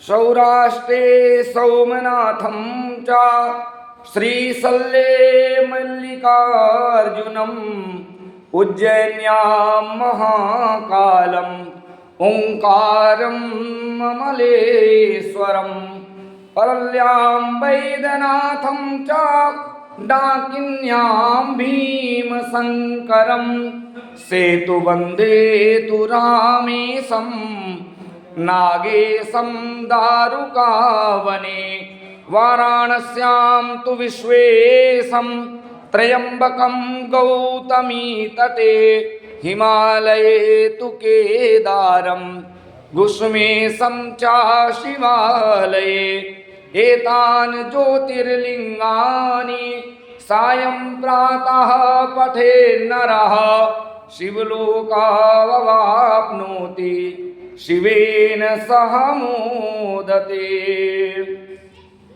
सौराष्ट्रे सोमनाथं च श्रीशल्ये मल्लिकार्जुनम् उज्जैन्यां महाकालम् ओंकारं ममलेश्वरम् परल्यां वैद्यनाथं च डाकिन्यां भीमशङ्करं सेतुवन्दे तु रामेशं नागेशं दारुकावने वाराणस्यां तु विश्वेशं त्र्यम्बकं गौतमी तटे हिमालये तु केदारं गुष्मेशं च शिवालये एतान् ज्योतिर्लिङ्गानि सायं प्रातः पठेन्नरः शिवलोकावाप्नोति शिवेन सह मोदते।